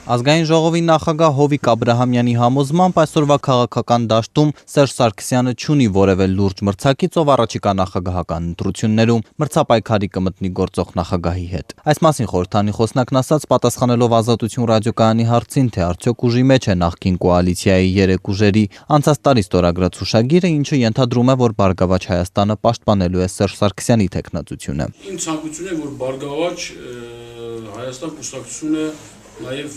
Ազգային ժողովի նախագահ Հովիկ Աբրահամյանի համոզմամբ այսօրվա քաղաքական դաշտում Սերժ Սարգսյանը չունի որևէ լուրջ մրցակից, ով առաջիկա նախագահական ընտրություններում մրցապայքարի կմտնի գործող նախագահի հետ։ Այս մասին խորհրդանի խոսնակն ասաց, պատասխանելով Ազատություն ռադիոկայանի հարցին, թե արդյոք ուժի մեջ է նախկին կոալիցիայի 3 ուժերի անցած տարի ստորագրած հուշագիրը, ինչը ենթադրում է, որ Բարգավաճ Հայաստանը պաշտպանելու է Սերժ Սարգսյանի թեկնածությունը։ Իմ ցանկությունն է, որ Բարգավաճ Հայաստան կուսակցությունը նաև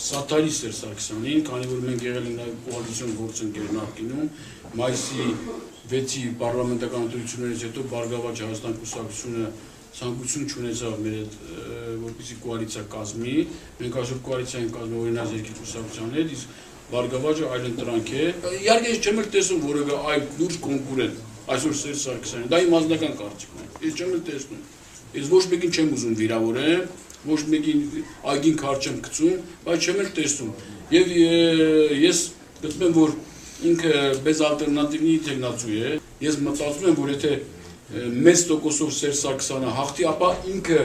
սատարի Սերժ Սարգսյանին, քանի որ մենք եղել ենք նաև կոալիցիոն գործընկեր նախկինում, մայիսի 6-ի պարլամենտական ընտրություններից հետո Բարգավաճ Հայաստան կուսակցությունը ցանկություն չունեցավ մեր հետ, որպեսզի կոալիցիա կազմի, մենք այսօր կոալիցիա ենք կազմում օրինակ երկու կուսակցության հետ, իսկ Բարգավաճը այլ ընտրանք է։ Իհարկե ես չեմ էլ տեսնում որևէ այլ լուրջ կոնկուրենտ այսօր Սերժ Սարգսյանին, դա իմ անձնական կարծիքն է, ես չեմ էլ տեսնում, ես ոչ մեկին չեմ ուզում վիրավորել, ոչ մեկին այգին քար չեմ գցում, բայց չեմ էլ տեսնում, եւ ես գտնում եմ, որ ինքը bez ալտերնատիվի թեկնածու է, ես մտածում եմ, որ եթե մեծ տոկոսով Սերժ Սարգսյանը հաղթի, ապա ինքը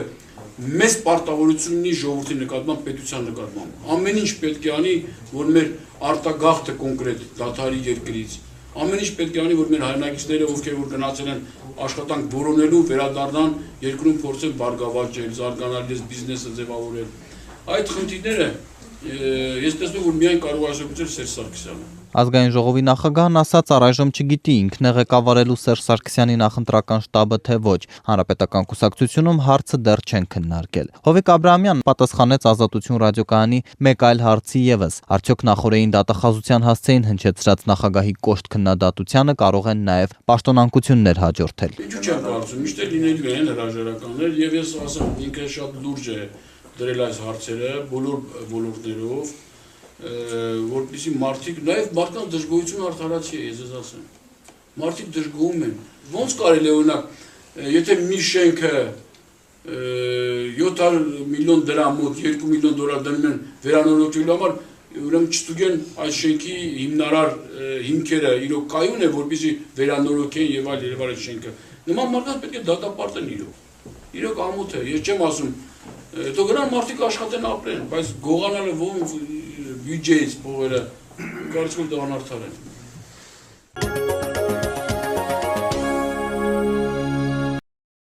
մեծ պարտավորություն ունի ժողովրդի նկատմամբ, պետության նկատմամբ։ Ամեն ինչ պետք է անի, որ մեր արտագաղթը կոնկրետ դադարի երկրից, ամեն ինչ պետք է անի, որ մեր հայրենակիցները, ովքեր որ գնացել են աշխատանք որոնելու, վերադառնան երկրում փորձեն բարգավաճել, զարգանալ, բիզնեսը ձևավորել։ Այդ խնդիրները ես տեսնում որ միայն կարող է ասել Սերժ Սարգսյանը։ Ազգային ժողովի նախագահն ասաց, առայժմ չգիտի ինքն է ղեկավարելու Սերժ Սարգսյանի նախընտրական շտաբը, թե ոչ։ Հանրապետական կուսակցությունում հարցը դեռ չեն քննարկել։ Հովիկ Աբրահամյանն պատասխանեց Ազատություն ռադիոկայանի մեկ այլ հարցի եւս. արդյոք նախորդային դատախազության հասցեին հնչեցրած նախագահի կոշտ քննադատությանը կարող են նաեւ պաշտոնանկություններ հաջորդել։ Ինչու՞ չեմ կարծում, միշտ լինելու են հրաժարականներ եւ ես ասեմ, ինքը շատ լուրջ է դրել այս հարցերը բոլոր ոլորտներով, որպեսզի մարդիկ, նաև մարդկանց դժգոհությունը արդարացի է, ես ասեմ, մարդիկ դժգոհում են, ոնց կարելի է օրինակ, եթե մի շենքը 700 միլիոն դրամ մոտ 2 միլիոն դոլար դնում են վերանորոգելու համար, ուրեմն չստուգեն այս շենքի հիմնարար հիմքերը իրոք կայուն է, որպեսզի վերանորոգեն եւ այլ շենքը, նման մարդկանց պետք է դատապարտեն իրոք ամոթ է, ես չեմ ասում, հետո գնան մարդիկ աշխատեն ապրեն, բայց գողանալը ոնց բյուջեից փողերը կարծում եմ դա անարդար է։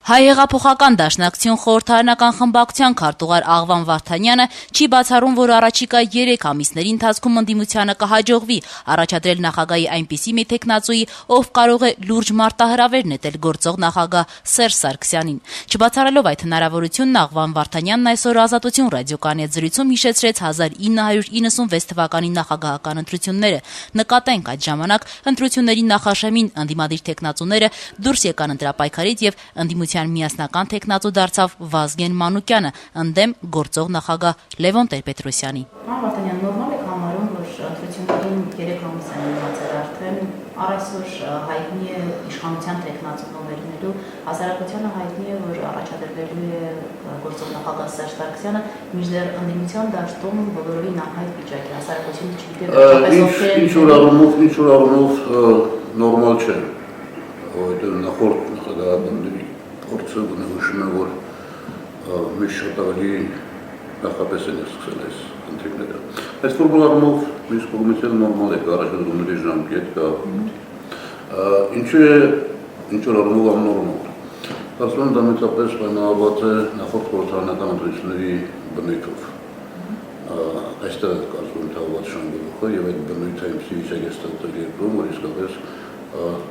Հայ հեղափոխական դաշնակցություն խորհրդարանական խմբակցության քարտուղար Աղվան Վարդանյանը չի բացառում, որ առաջիկա 3 ամիսների ընթացքում ընդդիմությանը կհաջողվի առաջադրել նախագահի այնպիսի մի թեկնածուի, ով կարող է լուրջ մարտահրավեր նետել գործող նախագահ Սերժ Սարգսյանին։ Չբացառելով այդ հնարավորությունն, Աղվան Վարդանյանն այսօր Ազատություն ռադիոկայանի հետ զրույցում հիշեցրեց 1996 թվականի նախագահական ընտրությունները։ Նկատենք այդ ժամանակ ընտրությունների նախաշեմին ընդդիմադիր թեկնածուները դուրս եկան ընտրապայքարից եւ ընդդիմության միասնական թեկնածու դարձավ Վազգեն Մանուկյանը, ընդդեմ գործող նախագահ Լևոն Տեր-Պետրոսյանի։ Պարոն Վարդանյան, նորմալ եք համարում, որ ընտրություններին 3 ամիս են մնացել արդեն, առայսօր հայտնի է իշխանության թեկնածու վերնելու, հասարակությանը հայտնի է, որ առաջադրվելու է գործող նախագահ Սերժ Սարգսյանը, մինչդեռ ընդդիմության դաշտում բոլորովին անհայտ վիճակ է, հասարակությունը չգիտի որպես ովքեր են։ Ինչ որ առումով նորմալ չէ, որովհետև նախորդ նախագահների փորձը նշում է, որ մի շատ ավելի նախապես են սկսել այս ընտրությունները։ Այս ֆորմուլարումով մյուս կողմից էլ նորմալ է, առաջադրումների ժամկետ կա։ Ինչ որ առումով աննորմալ։ Կարծում եմ դա մեծապես պայմանավորված է նախորդ խորհրդարանական ընտրությունների բնույթով։ Այստեղ կարծում եմ թավված շանգելուխը եւ այդ բնույթը այնպիսի վիճակ է ստեղծել երկրում, որ իսկապես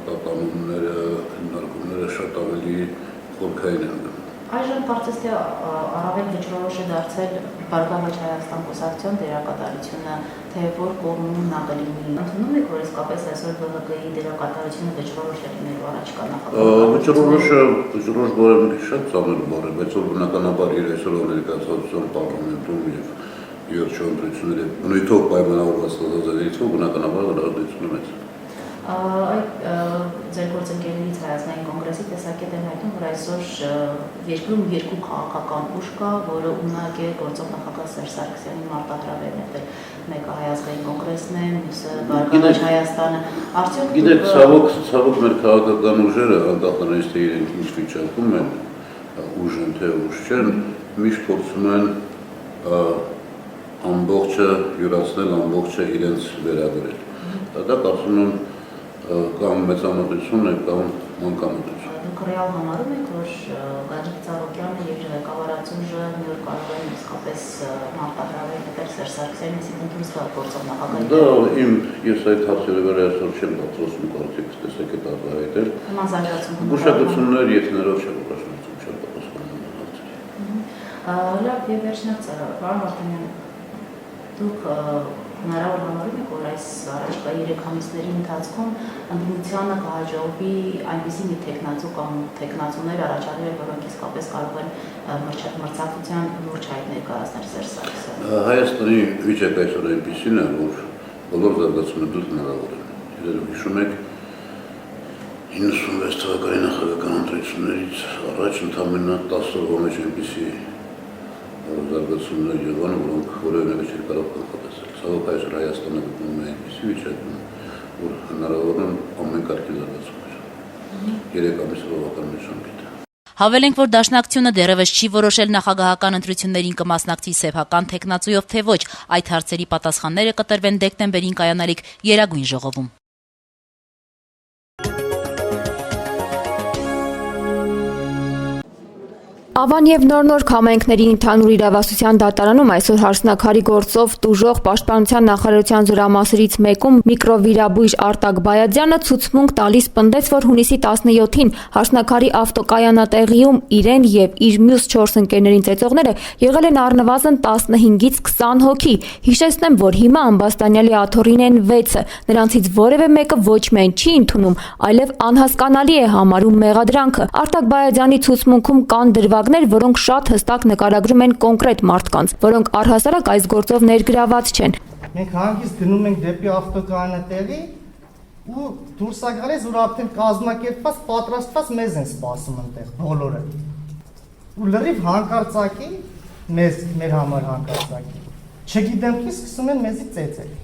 տատանումները, քննարկումները շատ ավելի խորքային են գնում։ Այժմ կարծես թե առավել վճռորոշ է դարձել Բարգավաճ Հայաստան կուսակցության դերակատարությունը, թե որ կողմում նա կլինի։ Ընդունում եք, որ իսկապես այսօր ԲՀԿ-ի դերակատարությունը վճռորոշ է լինելու առաջիկա նախագահության։ Վճռորոշ բառը մի քիչ շատ ծանր բառ է, բայց որ բնականաբար իր այսօր ներկայացուցչության պարլամենտում եւ յոթ ընտրությունների բնույթով պայմանավորված ստացածներից բնականաբար դրադեցնում է։ Այդ ձեր գործընկերներից Հայաստանի կոնգրեսի տեսակետ են հայտնում, որ այսօր երկրում 2 քաղաքական ուժ կա, որը ունակ է գործող նախագահ Սերժ Սարգսյանի մարտահրավեր նետել։ Մեկը Հայ ազգային կոնգրեսն է, մյուսը Բարգավաճ Հայաստանը։ Արդյոք գիտեք, ցավոք մեր քաղաքական ուժերը, անկախ նրանից թե իրենք ինչ վիճակում են, ուժ են թե ուժ չեն, միշտ փորձում են ամբողջը յուրացնել, ամբողջը իրենց վերագրել։ Դա կարծում եմ կամ մեծամտություն է, կամ մանկամտություն։ Դուք ռեալ համարում եք, որ Գագիկ Ծառուկյանը եւ ղեկավարածուժը մի օր կարող են իսկապես մարտահրավեր դեպի Սերժ Սարգսյանին, այսինքն դուրս գալ գործող նախագահի։ Դա ես այդ հարցերը վրա այսօր չեմ պատրաստվում կարծիք տեսեք այդ արտահայտել։ Նման զարգացում։ Գուշակություններ եթներով չեմ պատրաստվում, չեմ պատասխանում հարցերի։ Լավ, եւ վերջնակ պարոն Վարդանյան, դուք հնարավոր համարում եք, որ այս առաջիկա 3 ամիսների ընթացքում ընդդիմությանը կհաջողվի այնպիսի մի թեկնածու կամ թեկնածուներ առաջադրել, որոնք իսկապես կարող են մրցակցության լուրջ հայտ ներկայացնել Սերժ Սարգսյանին։ Հայաստանի վիճակը այսօր այնպիսին է, որ բոլոր զարգացումները հնարավոր են։ Իրենք հիշում եք 96 թվականի նախագահական ընտրություններից առաջ ընդամենը 10 օրվա մեջ այնպիսի զարգացումներ եղան, որոնք որևէ մեկը չէր կարող կանխատեսել։ Ցավոք այսօր Հայաստանը գտնվում է այնպիսի վիճակում, որ հնարավոր են ամեն կարգի զարգացումներ։ 3 ամիսը բավական մեծ ժամկետ է։ Հավելենք, որ Դաշնակցությունը դեռևս չի որոշել նախագահական ընտրություններին կմասնակցի սեփական թեկնածուով թե ոչ, այդ հարցերի պատասխանները կտրվեն դեկտեմբերին կայանալիք Գերագույն ժողովում։ Ավան եւ նոր համայնքների ընդհանուր իրավասության դատարանում այսօր հարսնակարի գործով տուժող Պաշտպանության նախարարության զորամասերից մեկում միկրովիրաբույժ Արտակ Բայադյանը ցուցմունք տալիս պնդեց, որ հունիսի 17-ին հարսնակարի ավտոկայանատեղիում իրեն եւ իր մյուս 4 ընկերներին ծեծողները եղել են առնվազն 15-ից 20 հոգի։ Հիշեցնեմ, որ հիմա Ամբաստանյալի աթոռին են 6-ը, նրանցից որևէ մեկը ոչ միայն չի ընդունում, այլև անհասկանալի է համարում մեղադրանքը։ Արտակ Բայադյանի ցուցմունքում կան դրվագ որոնք շատ հստակ նկարագրում են կոնկրետ մարդկանց, որոնք առհասարակ այս գործով ներգրաված չեն։ Մենք հանգիստ գնում ենք դեպի ավտոկայանատեղի ու դուրս է գալիս, որ արդեն կազմակերպված, պատրաստված մեզ են սպասում այնտեղ բոլորը։ Ու լրիվ հանկարծակի, մեր համար հանկարծակի, չգիտեմ թե սկսում են մեզի ծեծել։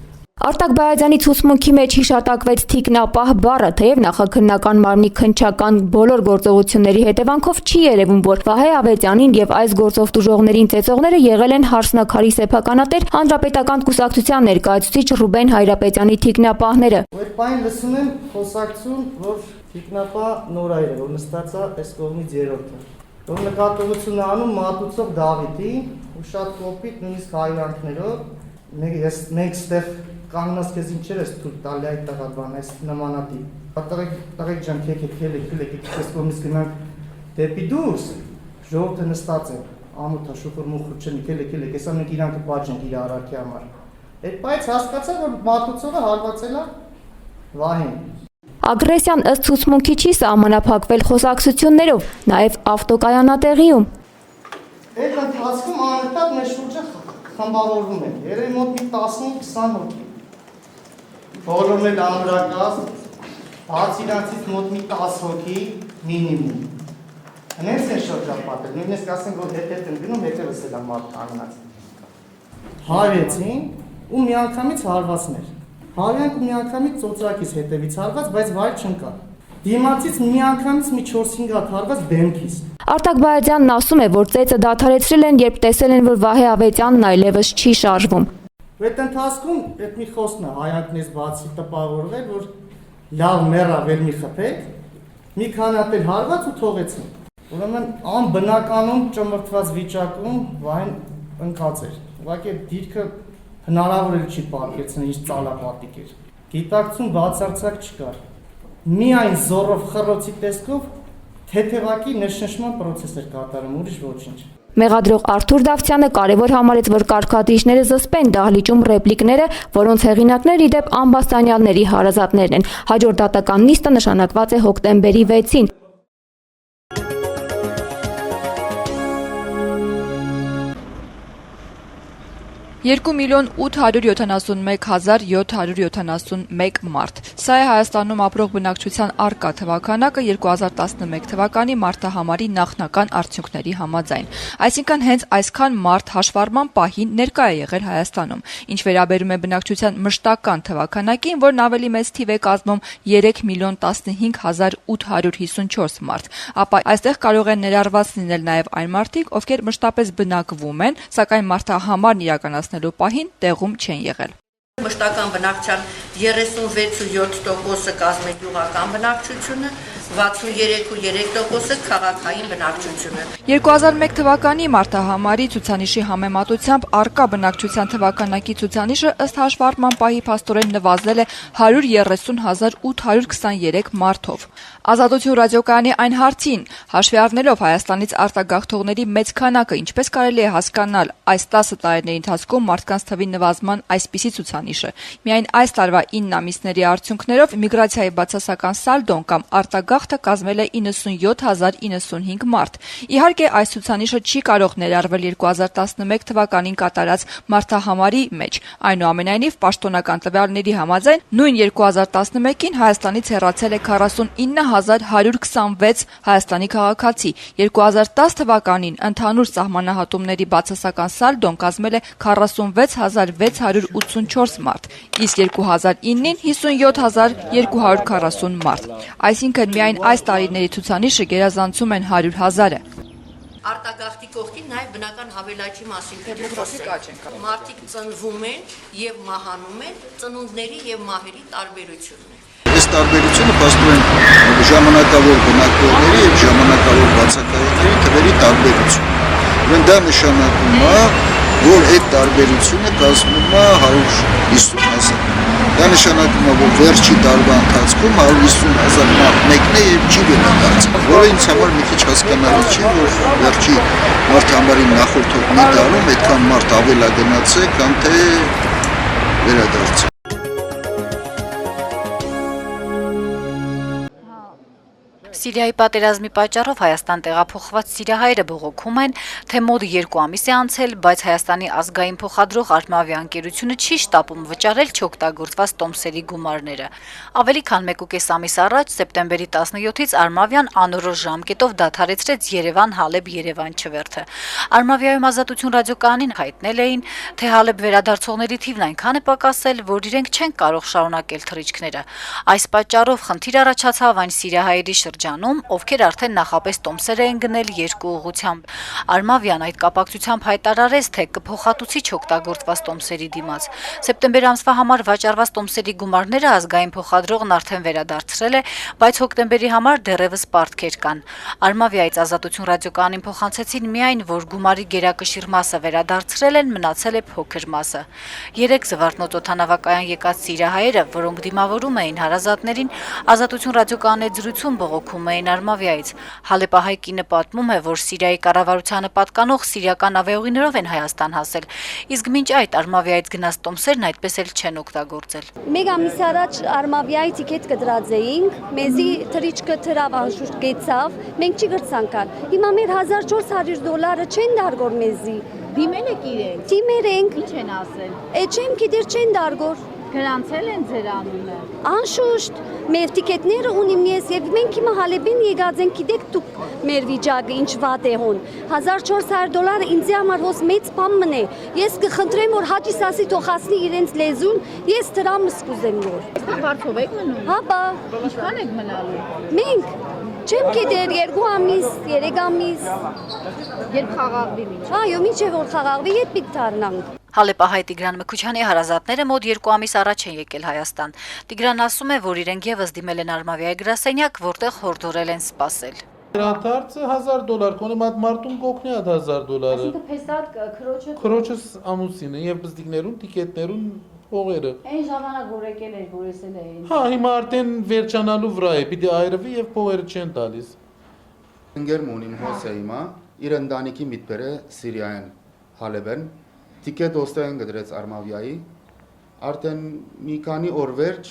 Արտակ Բայադյանի ցուցմունքի մեջ հիշատակվեց թիկնապահ բառը, թեև նախաքննական մարմնի քննչական բոլոր գործողությունների հետևանքով չի երևում, որ Վահե Ավետյանին եւ այս գործով տուժողներին ծեծողները եղել են հարսնակարի սեփականատեր Հանրապետական կուսակցության ներկայացուցիչ Ռուբեն Հայրապետյանի թիկնապահները։ Այդ պայն լսում եմ խոսակցություն, որ թիկնապահ Նորայրը, որ նստած է այս կողմից երրորդը, որ նկատողություն է անում մատուցող Դավիթին ու շատ կոպիտ նույնիսկ հայրանքներով մենք ստեղ կանգնած քեզ ինչեր ես թույլ տալի այդ տղաբան, այս նմանատիպ։ Տղեկ ջան, քեք այս կողմից գնանք դեպի դուրս, ժողովուրդը նստած է, ամոթա շուխուր մուխուր չնի, քեք, հեսա մենք իրանքը պատժենք իր արարքի համար։ Այդ բայց հասկացա, որ մատուցողը հարվածել է Վահեն։ Ագրեսիան ըստ ցուցմունքի չի սահմանափակվել խոսակցություններով, նաև ավտոկայանատեղիում։ Այդ ընթացքում անընդհատ մեր շուրջը խմբավորվում են, երևի մոտ մի 15-20 հոգի։ Բոլորն էլ ամրակազմ, բաց իրանցից մոտ մի 10 հոգի մինիմում։ Հենց են շրջապատել, նույնիսկ ասենք, որ հետ են գնում, հետևս էլ մարդ կանգնած։ Հարեցին ու միանգամից հարվածներ։ Հարյանք ու միանգամից ծոծրակից հետևից հարված, բայց վայր չընկա։ Դիմացից միանգամից մի 4-5 հատ հարված դեմքից։ Արտակ Բայադյանն ասում է, որ ծեծը դադարեցրել են, երբ տեսել են, որ Վահե Ավետյանն այլևս չի շարժվում։ Այդ ընթացքում այդ մի խոսքն է հայանքներից բացի տպավորվել, որ լավ մեռավ մի խփեք, մի քանի հատ էլ հարված ու թողեցին։ Ուրեմն անբնականում ճմրթված վիճակում Վահեն ընկած էր։ Ուղղակի դիրքը հնարավոր էլ չի պատկերացնել, ինչ ծալապատիկ էր։ Գիտակցություն բացարձակ չկար։ Միայն զորով խռոցի տեսքով թեթևակի ներշնչման պրոցես էր կատարում, ուրիշ ոչինչ։ Մեղադրող Արթուր Դավթյանը կարևոր համարեց, որ կարգադրիչները զսպեն դահլիճում ռեպլիկները, որոնց հեղինակներ ի դեպ Ամբաստանյալների հարազատներն են։ Հաջորդ դատական նիստը նշանակված է հոկտեմբերի 6-ին։ 2,871,771 մարդ։ Սա է Հայաստանում ապրող բնակչության առկա թվականակը 2011 թվականի մարտահամարի նախնական արդյունքների համաձայն։ Այսինքն հենց այսքան մարդ հաշվառման պահին ներկա է եղել Հայաստանում։ Ինչ վերաբերում է բնակչության մշտական թվականակին, որն ավելի մեծ թիվ է կազմում 3,15854 մարդ, ապա այստեղ կարող են ներառված լինել նաև այն մարդիկ, ովքեր մշտապես բնակվում են, սակայն մարտահամարն իրականացնել անցնելու պահին տեղում չեն եղել։ Մշտական բնակչության 36.7%-ը կազմում է գյուղական բնակչությունը, 63.3%-ը քաղաքային բնակչությունը։ 2001 թվականի մարտահամարի ցուցանիշի համեմատությամբ առկա բնակչության թվականակի ցուցանիշը ըստ հաշվառման պահի փաստորեն նվազել է 130,823 մարդով։ Ազատություն ռադիոկայանի այն հարցին, հաշվի առնելով Հայաստանից արտագաղթողների մեծ քանակը, ինչպես կարելի է հասկանալ այս 10 տարիների ընթացքում մարդկանց թվի նվազման այսպիսի ցուցանիշը։ Միայն այս տարվա 9 ամիսների արդյունքներով միգրացիայի բացասական սալդոն կամ արտագաղթը կազմել է 97,095 մարդ։ Իհարկե, այս ցուցանիշը չի կարող ներառվել 2011 թվականին կատարած մարտահամարի մեջ։ Այնուամենայնիվ, պաշտոնական տվյալների համաձայն նույն 2011-ին Հայաստանից հեռացել է 49,126 Հայաստանի քաղաքացի։ 2010 թվականին ընդհանուր սահմանահատումների բացասական սալդոն կազմել է 46,684 մարդ, իսկ 2009-ին 57,240 մարդ։ Այսինքն միայն այս տարիների ցուցանիշը գերազանցում են 100,000-ը։ Արտագաղթի կողքին նաև բնական հավելաճի մասին պետք է խոսենք։ Մարդիկ ծնվում են եւ մահանում են, ծնունդների եւ մահերի տարբերությունն է։ Այս տարբերությունը փաստորեն ժամանակավոր բնակվողների եւ ժամանակավոր բացակայողների թվերի տարբերություն։ Ուրեմն դա նշանակում է, որ այդ տարբերությունը կազմում է 150,000։ Դա նշանակում է, որ վերջի տարվա ընթացքում 150,000 մարդ մեկն է եւ չի վերադարձել, որը ինձ համար մի քիչ հասկանալի չէ, որ վերջի մարտահամարի նախորդող մի տարում այդքան մարդ ավելա գնացել, քան թե վերադարձել։ Սիրիայի պատերազմի պատճառով Հայաստան տեղափոխված սիրիահայերը բողոքում են, թե մոտ 2 ամիս է անցել, բայց Հայաստանի ազգային փոխադրող արմավիաընկերությունը չի շտապում վճարել չօգտագործված տոմսերի գումարները։ Ավելի քան 1.5 ամիս առաջ, սեպտեմբերի 17-ից Արմավիան անորոշ ժամկետով դադարեցրեց Երևան-Հալեբ-Երևան չվերթը։ Արմավիայում Ազատություն ռադիոկայանին հայտնել էին, թե Հալեբ վերադարձողների թիվն այնքան է պակասել, որ իրենք չեն կարող շարունակել թռիչքները։ Այս պատճառով խնդիր առաջացավ այն սիրիահայերի շրջանում, ովքեր արդեն նախապես տոմսեր էին գնել երկու ուղղությամբ։ Արմավիան այդ կապակցությամբ հայտարարեց, թե կփոխհատուցի չօգտագործված տոմսերի դիմաց։ Սեպտեմբեր ամսվա համար վաճառված տոմսերի գումարները ազգային փոխադրողն արդեն վերադարձրել է, բայց հոկտեմբերի համար դեռևս պարտքեր կան։ Արմավիայից Ազատություն ռադիոկայանին փոխանցեցին միայն, որ գումարի գերակշիռ մասը վերադարձրել են, մնացել է փոքր մասը։ 3 Զվարթնոց օդանավակայան եկած սիրիահայերը, որոնք դիմավորում էին հարազատներին, Ազատություն ռադիոկայանի զրույցում բողոքում էին Արմավիայից։ Հալեպահայ կինը պատմում է, որ Սիրիայի կառավարությանը պատկանող սիրիական ավիաուղիներով են Հայաստան հասել, իսկ մինչ այդ Արմավիայից գնաց տոմսերն այդպես էլ չեն օգտագործել։ Մեկ ամիս առաջ Արմավիայի տիկետ կդրած էինք, մեզի թրիչքը թրավ անշուշտ գեցավ, մենք չի գրցանքան։ Հիմա մեր $1,400 չեն դարգոր մեզի։ Դիմել եք իրենք։ Դիմեր ենք։ Ինչ են ասել։ Չեմ գիտեր չեն դարգոր։ Գրանցել են ձեր անունը։ Անշուշտ, մեր տիկետները ունիմ ես եւ մենք հիմա Հալեբին եկած ենք, գիտեք դուք մեր վիճակը ինչ վատ է հոն։ $1,400 ինձ համար ոնց մեծ բան մնե։ Ես կխնդրեմ, որ հաճիս ասի թող հասնի իրենց լեզուն, ես դրամը սկուզեմ նոր։ Այստեղ վարձով եք մնում։ Հա, բա։ Ինչքան եք մնալու։ Մենք չեմ գիտեր 2 ամիս, 3 ամիս։ Երբ խաղաղվի ինչ։ Այո, մինչև որ խաղաղվի, ետ պիտի դառնանք։ Հալեպահայ Տիգրան Մկուչյանի հարազատները մոտ 2 ամիս առաջ են եկել Հայաստան։ Տիգրան ասում է, որ իրենք եւս դիմել են Արմավիայի գրասենյակ, որտեղ հորդորել են սպասել։ Դարձը $1,000, կոնե մատ մարտուն կողքնի $1,000։ Այսինքն փեստատ քրոջս ամուսինը եւ բզդիկներուն, տիկետներուն փողերը։ Այն ժամանակ որ եկել էր, որ էսել էին։ Հա, հիմա արդեն վերջանալու վրա է, պիտի այրվի եւ փողերը չեն տալիս։ Ընկերմ ունիմ Հոսեյմա, իր ընտանիքի միտբեր է Սիրիայեն Հալեբեն, տիկետ ոստեն գդրեց Արմավիայի, արդեն մի քանի օր վերջ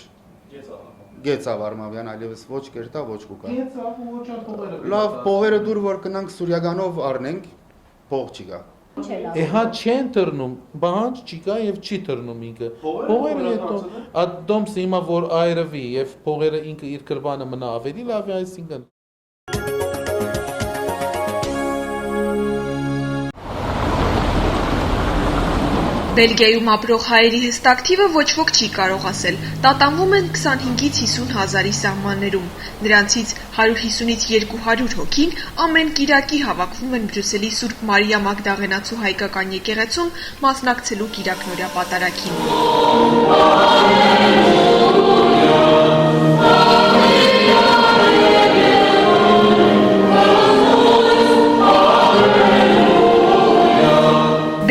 գեցավ Արմավիան, այլևս ոչ կերտա, ոչ կուկա։ Գեցավ ու ոչ փողերը։ Լավ, փողերը դուր որ կնանք Սուրիականով առնենք, փող չի գա։ Հա չեն թռնում, բանջ չի կա եւ չի թռնում ինքը։ Փողերը հետո ադոմսը հիմա որ այրվի եւ փողերը ինքը իր կրբանը մնա ավելի լավ է, այսինքն Բելգիայում ապրող հայերի հստակ թիվը ոչ ոք չի կարող ասել, տատանվում են 25-ից 50 հազարի սահմաններում, նրանցից 150-ից 200 հոգին ամեն կիրակի հավաքվում են Բրյուսելի Սուրբ Մարիա Մագդաղենացու հայկական եկեղեցում մասնակցելու կիրակնօրյա պատարագին։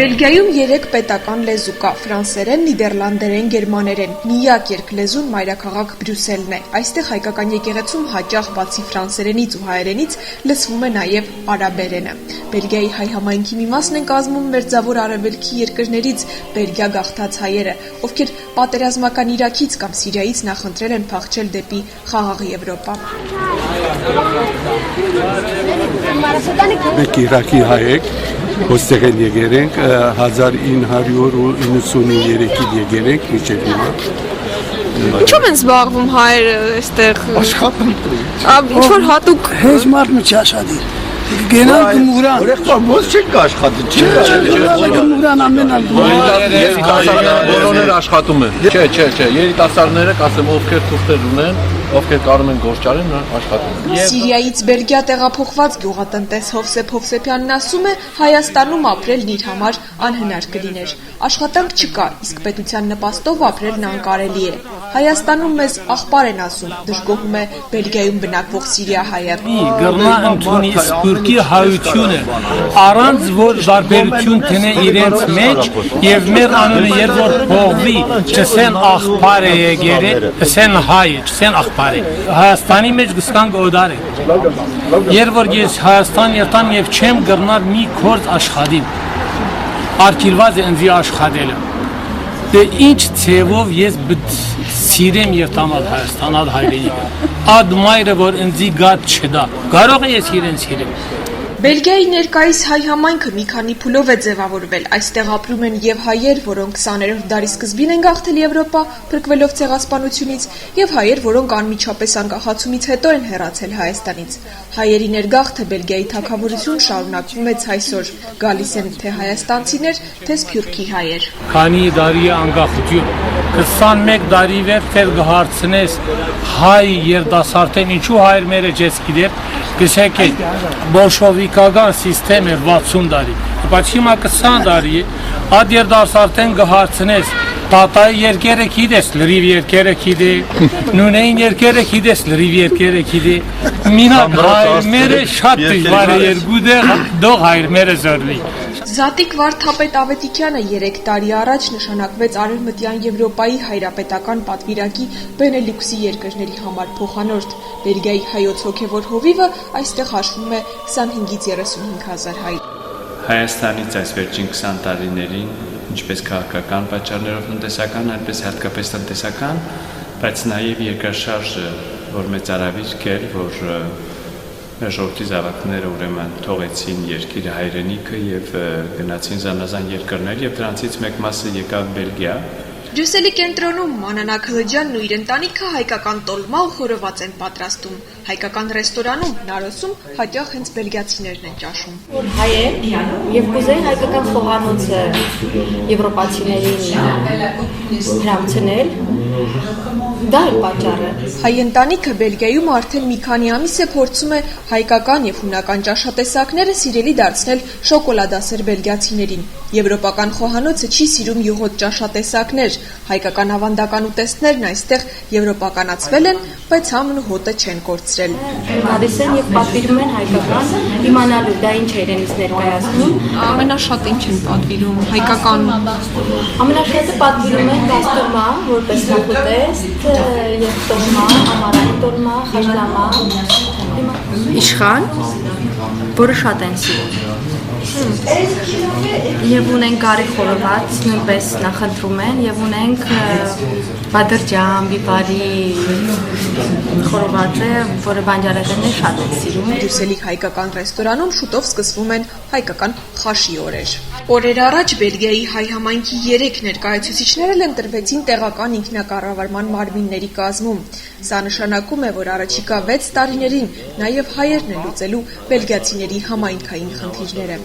Բելգիայում 3 պետական լեզու կա՝ ֆրանսերեն, նիդերլանդերեն, գերմաներեն։ Միակ երկլեզուն մայրաքաղաք Բրյուսելն է։ Այստեղ հայկական եկեղեցում հաճախ բացի ֆրանսերենից ու հայերենից լսվում է նաև արաբերենը։ Բելգիայի հայ համայնքի մի մասն են կազմում մերձավոր արևելքի երկրներից Բելգիա գաղթած հայերը, ովքեր պատերազմական Իրաքից կամ Սիրիայից նախընտրել են փախչել դեպի խաղաղ Եվրոպա։ Մենք Իրաքի հայ ենք, ոստեղ են եկել ենք 1993-ից եկել ենք մինչև հիմա։ Ինչո՞վ են զբաղվում հայերը այստեղ։ Աշխատում։ Ինչ-որ հատուկ հեզ մարդ մի չաշխատի։ Գենալ գմուրան։ Օրեքտար ո՞նց չեք աշխատի։ Գմուրան ամենալ։ Բոլորներ աշխատում են։ Չէ, երիտասարդները, ասեմ, ովքեր թուղթեր ունեն, ովքեր կարող են գործարեն, աշխատում են։ Սիրիայից Բելգիա տեղափոխված գյուղատնտես Հովսեփ Հովսեփյանն ասում է, Հայաստանում ապրելն իր համար անհնար կլիներ։ Աշխատանք չկա, իսկ պետության նպաստով ապրելն անկարելի է։ Հայաստանում մեզ աղբար են ասում, դժգոհում է Բելգիայում բնակվող սիրիահայը։ Գրնա ընդունի սփյուռքի հայությունը, առանց որ բարբերություն տնե իրենց մեջ եւ մեր անունը երբ որ փողվի, չսեն աղբար է եկել, ասեն հայ, չսեն աղբար է։ Հայաստանի մեջ գսկան գոդար է։ Երբ որ ես Հայաստան երթամ եւ չեմ գրնալ մի կորձ աշխատիմ, արկիլված է ինձ աշխատելը։ Դե ինչ ցևով ես սիրեմ երթամալ Հայաստան ալ հայրենիքը։ Ադ մայրը որ ինձ գատ չդա։ Կարող է ես իրեն սիրեմ։ Բելգիայի ներկայիս հայ համայնքը մի քանի փուլով է ձևավորվել։ Այստեղ ապրում են եւ հայեր, որոնք 20-րդ դարի սկզբին են գաղթել Եվրոպա, փրկվելով ցեղասպանությունից, եւ հայեր, որոնք անմիջապես անկախացումից հետո են հեռացել Հայաստանից։ Հայերի ներգաղթը Բելգիայի թագավորություն շարունակվում է այսօր։ Գալիս են թե հայաստանցիներ, թե սփյուռքի հայեր։ Քանի դարի անկախություն 21 դարի վերջեր գահարցնես հայ երդասարտեն ինչու հայր մերը ջես գիտեր գսեք բոլշովիկական սիստեմ էր 60 դարի բայց հիմա 20 դարի է ադ երդասարտեն գահարցնես տատայի երկերը գիտես լրիվ երկերը գիտե նունեին երկերը գիտես լրիվ երկերը գիտե մինակ հայր մերը շատ դժվար է երկու դող հայր մերը զորվի Զատիկ Վարդապետ Ավետիքյանը 3 տարի առաջ նշանակվեց Արևմտյան Եվրոպայի հայրապետական պատվիրակի Բենելյուքսի երկրների համար փոխանորդ։ Բելգիայի հայոց հոգևոր հովիվը այստեղ հաշվում է 25-ից 35 հազար հայ։ Հայաստանից այս վերջին 20 տարիներին, ինչպես քաղաքական պատճառներով տնտեսական, այնպես հատկապես տնտեսական, բայց նաև երկրաշարժ, որ մեծ արավիճ էր, որ ժողովրդի զավակները ուրեմն թողեցին երկիրը հայրենիքը եւ գնացին զանազան երկրներ եւ դրանցից մեկ մասը եկավ Բելգիա։ Բրյուսելի կենտրոնում Մանանա Քլջյանն ու իր ընտանիքը հայկական տոլմա ու խորոված են պատրաստում։ Հայկական ռեստորանում Նարոսում հաճախ հենց բելգիացիներն են ճաշում։ Հայ է եւ կուզեի հայկական խոհանոցը եվրոպացիներին հրամցնել։ Դա է պատճառը։ Հայ ընտանիքը Բելգիայում արդեն մի քանի ամիս է փորձում է հայկական եւ հունական ճաշատեսակները սիրելի դարձնել շոկոլադասեր բելգիացիներին։ Եվրոպական խոհանոցը չի սիրում յուղոտ ճաշատեսակներ, հայկական ավանդական ուտեստներն այստեղ եվրոպականացվել են, բայց համն ու հոտը չեն կորցրել։ Գալիս են եւ պատվիրում են հայկական, իմանալու դա ինչ է իրենից ներկայացնում։ Ամենաշատ ինչ են պատվիրում հայկական։ Ամենաշատը պատվիրում են գաստորմա, որպես նախուտեստ, եւ տոլմա, ամարային տոլմա, խաշլամա, իշխան, որը շատ են սիրում։ Եվ ունենք գարի խորոված, նույնպես նախընտրում են, եւ ունենք բադրջան, բիբարի խորովածը, որը բանջարեղենը շատ են սիրում։ Բրյուսելի հայկական ռեստորանում շուտով սկսվում են հայկական խաշի օրեր։ Օրեր առաջ Բելգիայի հայ համայնքի 3 ներկայացուցիչներ էլ ընտրվեցին տեղական ինքնակառավարման մարմինների կազմում։ Սա նշանակում է, որ առաջիկա 6 տարիներին նաև հայերն են լուծելու բելգիացիների համայնքային խնդիրները։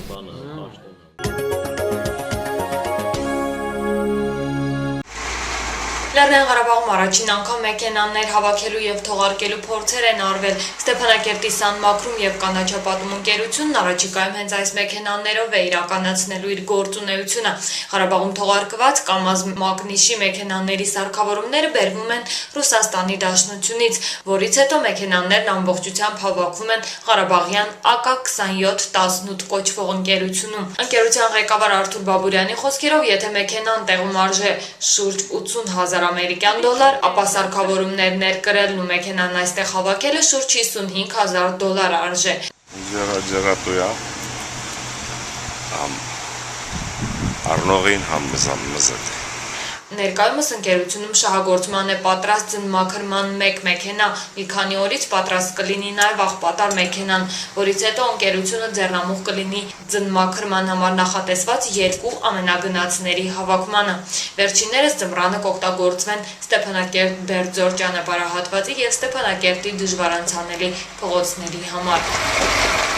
Լեռնային Ղարաբաղում առաջին անգամ մեքենաներ հավաքելու եւ թողարկելու փորձեր են արվել։ Ստեփանակերտի Սանմաքրում եւ Կանաչապատում ընկերությունն առաջիկայում հենց այս մեքենաներով է իրականացնելու իր գործունեությունը։ Ղարաբաղում թողարկված կամազ մագնիշի մեքենաների սարքավորումները բերվում են Ռուսաստանի Դաշնությունից, որից հետո մեքենաներն ամբողջությամբ հավաքվում են Ղարաբաղյան AK-2718 կոչվող ընկերությունում։ Ընկերության ղեկավար Արթուր Բաբուրյանի խոսքերով, եթե մեքենան տեղում արժե շուրջ 80,000 ամերիկյան դոլար, ապա սարքավորումներ ներկրելն ու մեքենան այստեղ հավաքելը շուրջ 55,000 դոլար արժե։ Ջրատոյա առնողին համբզամզդ։ Ներկայումս ընկերությունում շահագործման է պատրաստ ձնմաքրման 1 մեքենա, մի քանի օրից պատրաստ կլինի նաև աղբատար մեքենան, որից հետո ընկերությունը ձեռնամուխ կլինի ձնմաքրման համար նախատեսված 2 ամենագնացների հավաքմանը։ Վերջիններս ձմռանը կօգտագործվեն Ստեփանակերտ-Բերձոր ճանապարհահատվածի եւ Ստեփանակերտի դժվարանցանելի փողոցների համար։